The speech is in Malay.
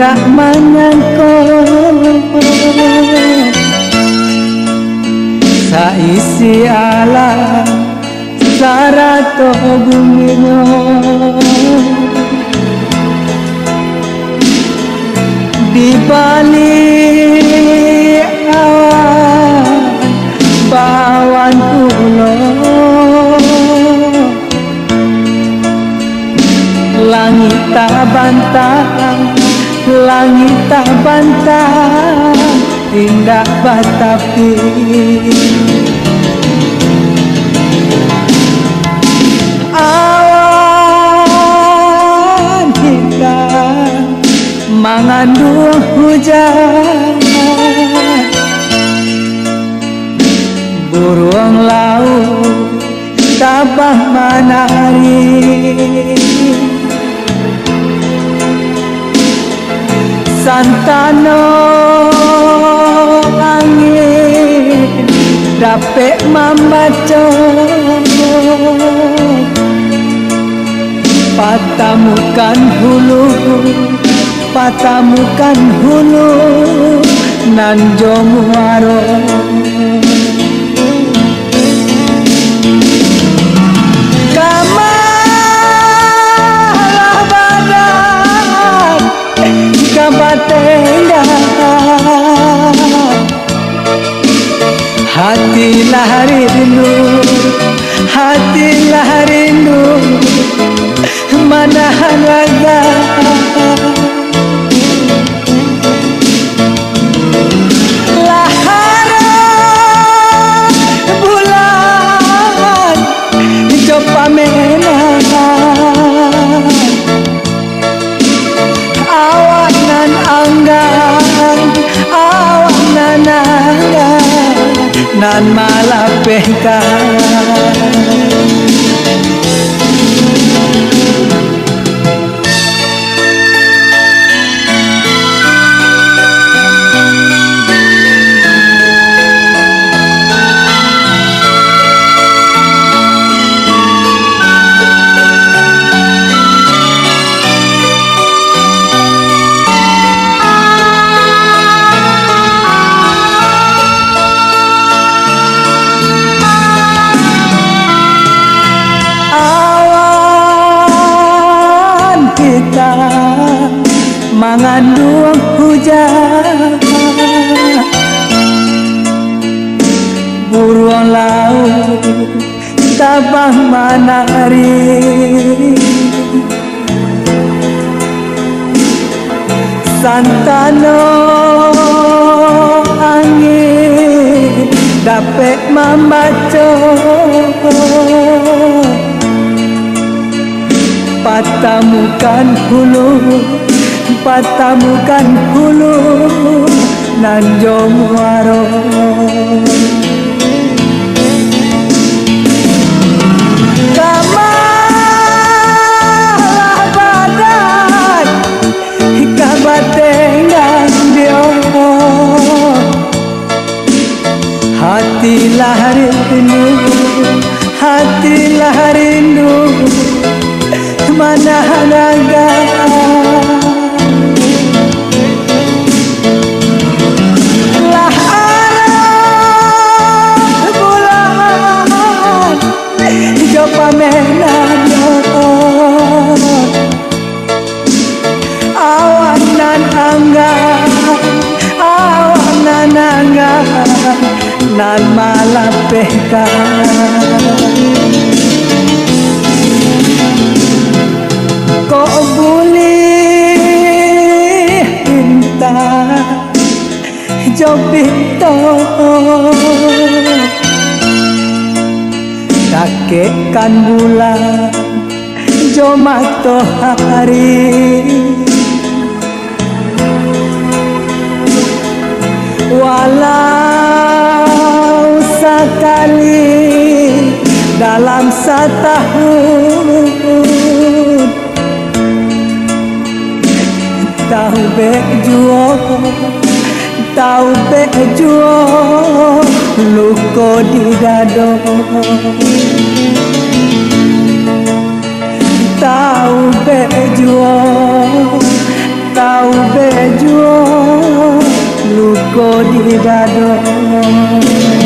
ndak manyangko saisi alam sarato bumino di balik awan bawan kulo langit tak bantah, langit tak bantah, indah batapi. Awan hitam mengandung hujan, burung laut tabah menari. Santano angin dapat membaca patamukan hulu, patamukan hulu nan jomuaro. Hatilah rindu, hatilah rindu, mana raga. Lahara bulan coba menang, awanan anggan, awanan anggan nan malapehkan. Mengandung hujan, burung laut tabah menari. Santano angin dapat membaca patamukan hulu, patamukan hulu nan jomuaro. Kamalah badan kabatengan dio, hatilah rindu, hatilah rindu, mana raga. Awanan anggan, awanan anggan nan malapehkan. Kok boleh pinta jobito kakekkan bulan jo matahari, walau sekali dalam setahun tahu bejuo, tahu bejuo luko di dado, tahu bejuo, tahu bejuo di dado.